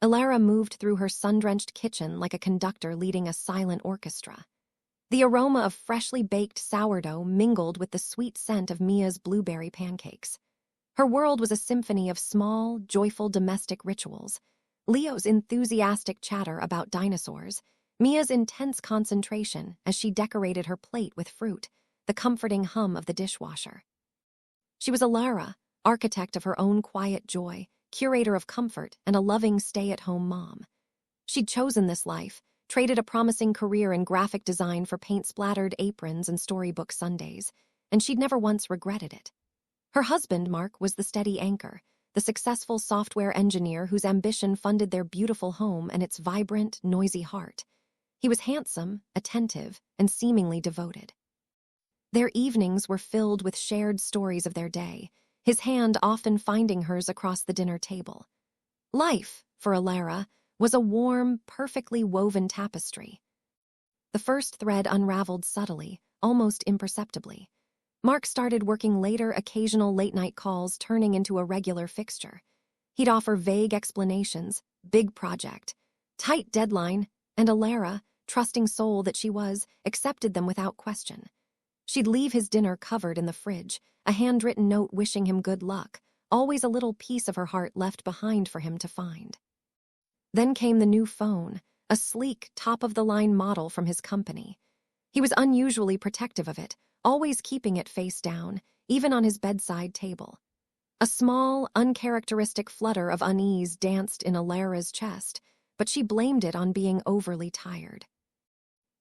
Ilara moved through her sun-drenched kitchen like a conductor leading a silent orchestra. The aroma of freshly baked sourdough mingled with the sweet scent of Mia's blueberry pancakes. Her world was a symphony of small, joyful domestic rituals. Leo's enthusiastic chatter about dinosaurs, Mia's intense concentration as she decorated her plate with fruit, the comforting hum of the dishwasher. She was Ilara, architect of her own quiet joy, curator of comfort, and a loving stay-at-home mom. She'd chosen this life, traded a promising career in graphic design for paint-splattered aprons and storybook Sundays, and she'd never once regretted it. Her husband, Mark, was the steady anchor, the successful software engineer whose ambition funded their beautiful home and its vibrant, noisy heart. He was handsome, attentive, and seemingly devoted. Their evenings were filled with shared stories of their day, his hand often finding hers across the dinner table. Life, for Ilara, was a warm, perfectly woven tapestry. The first thread unraveled subtly, almost imperceptibly. Mark started working later, occasional late-night calls turning into a regular fixture. He'd offer vague explanations, big project, tight deadline, and Ilara, trusting soul that she was, accepted them without question. She'd leave his dinner covered in the fridge, a handwritten note wishing him good luck, always a little piece of her heart left behind for him to find. Then came the new phone, a sleek, top-of-the-line model from his company. He was unusually protective of it, always keeping it face down, even on his bedside table. A small, uncharacteristic flutter of unease danced in Ilara's chest, but she blamed it on being overly tired.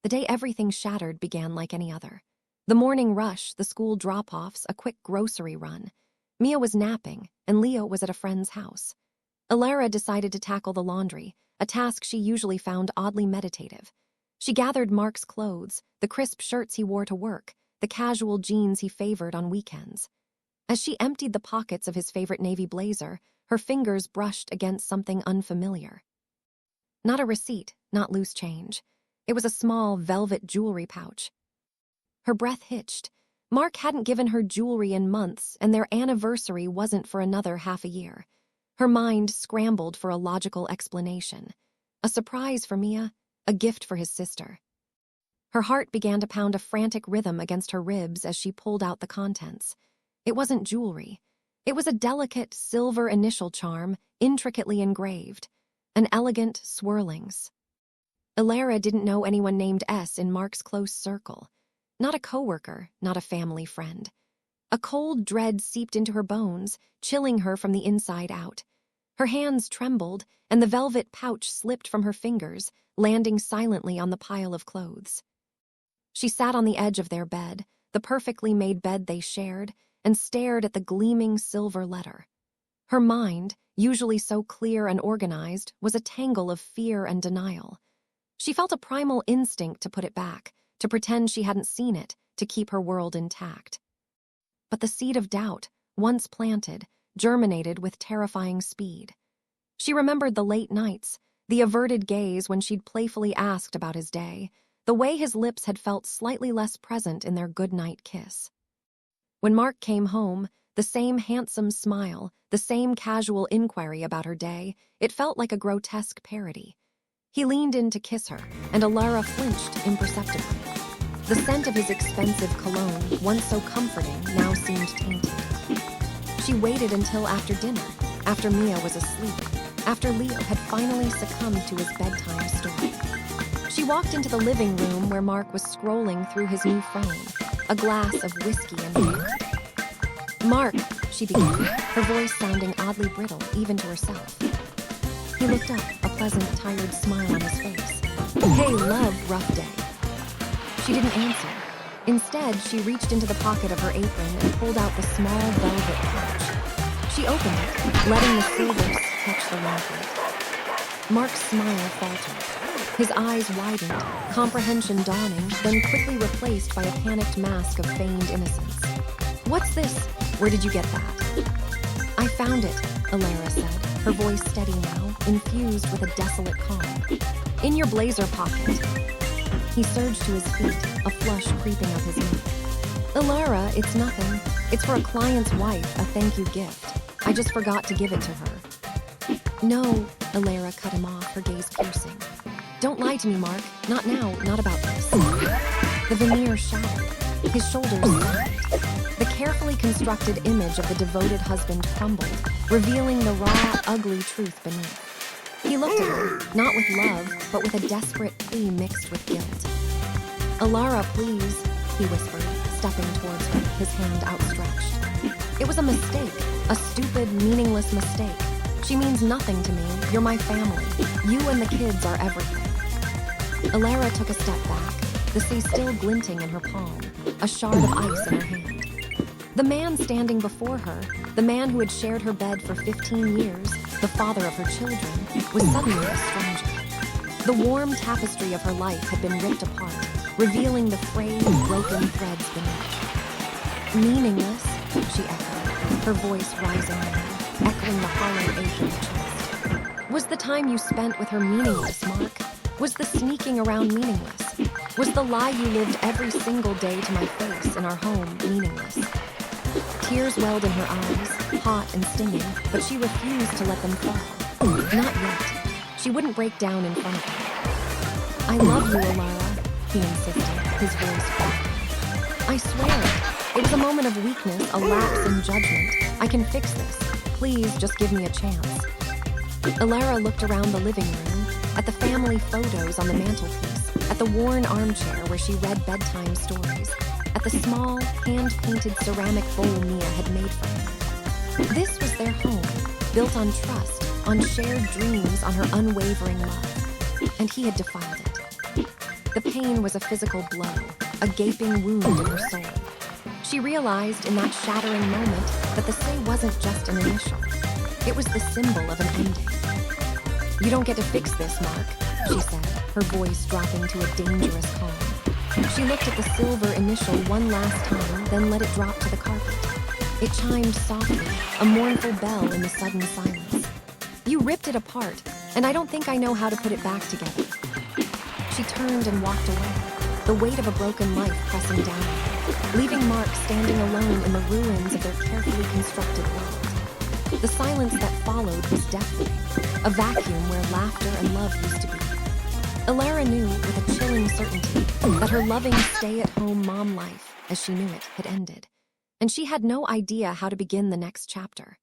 The day everything shattered began like any other. The morning rush, the school drop-offs, a quick grocery run. Mia was napping, and Leo was at a friend's house. Ilara decided to tackle the laundry, a task she usually found oddly meditative. She gathered Mark's clothes, the crisp shirts he wore to work, the casual jeans he favored on weekends. As she emptied the pockets of his favorite navy blazer, her fingers brushed against something unfamiliar. Not a receipt, not loose change. It was a small velvet jewelry pouch. Her breath hitched. Mark hadn't given her jewelry in months, and their anniversary wasn't for another half a year. Her mind scrambled for a logical explanation. A surprise for Mia, a gift for his sister. Her heart began to pound a frantic rhythm against her ribs as she pulled out the contents. It wasn't jewelry. It was a delicate silver initial charm, intricately engraved. An elegant swirlings. Ilara didn't know anyone named S in Mark's close circle. Not a coworker, not a family friend. A cold dread seeped into her bones, chilling her from the inside out. Her hands trembled, and the velvet pouch slipped from her fingers, landing silently on the pile of clothes. She sat on the edge of their bed, the perfectly made bed they shared, and stared at the gleaming silver letter. Her mind, usually so clear and organized, was a tangle of fear and denial. She felt a primal instinct to put it back, to pretend she hadn't seen it, to keep her world intact. But the seed of doubt, once planted, germinated with terrifying speed. She remembered the late nights, the averted gaze when she'd playfully asked about his day, the way his lips had felt slightly less present in their goodnight kiss. When Mark came home, the same handsome smile, the same casual inquiry about her day, it felt like a grotesque parody. He leaned in to kiss her, and Ilara flinched imperceptibly. The scent of his expensive cologne, once so comforting, now seemed tainted. She waited until after dinner, after Mia was asleep, after Leo had finally succumbed to his bedtime story. She walked into the living room where Mark was scrolling through his new phone, a glass of whiskey and beer. "Mark," she began, her voice sounding oddly brittle, even to herself. He looked up, a pleasant, tired smile on his face. "Hey, love, rough day." She didn't answer. Instead, she reached into the pocket of her apron and pulled out the small velvet pouch. She opened it, letting the silvers touch the lamplight. Mark's smile faltered. His eyes widened, comprehension dawning, then quickly replaced by a panicked mask of feigned innocence. "What's this? Where did you get that?" "I found it," Ilara said, her voice steady now, infused with a desolate calm. "In your blazer pocket." He surged to his feet, a flush creeping up his neck. "Ilara, it's nothing. It's for a client's wife, a thank you gift. I just forgot to give it to her." "No," Alara cut him off, her gaze piercing. Don't lie to me, Mark. Not now, not about this. The veneer shattered. His shoulders snapped. The carefully constructed image of the devoted husband crumbled, revealing the raw, ugly truth beneath. He looked at her, not with love, but with a desperate plea mixed with guilt. Alara, please, he whispered, stepping towards her, his hand outstretched. It was a mistake, a stupid, meaningless mistake. She means nothing to me. You're my family. You and the kids are everything. Alara took a step back, the sea still glinting in her palm, a shard of ice in her hand. The man standing before her, the man who had shared her bed for 15 years, the father of her children, was suddenly a stranger. The warm tapestry of her life had been ripped apart, revealing the frayed, broken threads beneath. Meaningless, she echoed, her voice rising now, echoing the hollow ache in her chest. Was the time you spent with her meaningless, Mark? Was the sneaking around meaningless? Was the lie you lived every single day to my face in our home meaningless? Tears welled in her eyes, hot and stinging, but she refused to let them fall. Not yet. She wouldn't break down in front of him. I love you, Alara, he insisted, his voice cracking. I swear, it was a moment of weakness, a lapse in judgment. I can fix this. Please, just give me a chance. Alara looked around the living room, at the family photos on the mantelpiece, at the worn armchair where she read bedtime stories, at the small, hand-painted ceramic bowl Mia had made for her. This was their home, built on trust, on shared dreams, on her unwavering love. And he had defiled it. The pain was a physical blow, a gaping wound in her soul. She realized in that shattering moment that the say wasn't just an initial. It was the symbol of an ending. You don't get to fix this, Mark, she said, her voice dropping to a dangerous calm. She looked at the silver initial one last time, then let it drop to the carpet. It chimed softly, a mournful bell in the sudden silence. You ripped it apart, and I don't think I know how to put it back together. She turned and walked away, the weight of a broken life pressing down on her, leaving Mark standing alone in the ruins of their carefully constructed world. The silence that followed was deafening, a vacuum where laughter and love used to be. Alara knew with a chilling certainty that her loving stay-at-home mom life, as she knew it, had ended, and she had no idea how to begin the next chapter.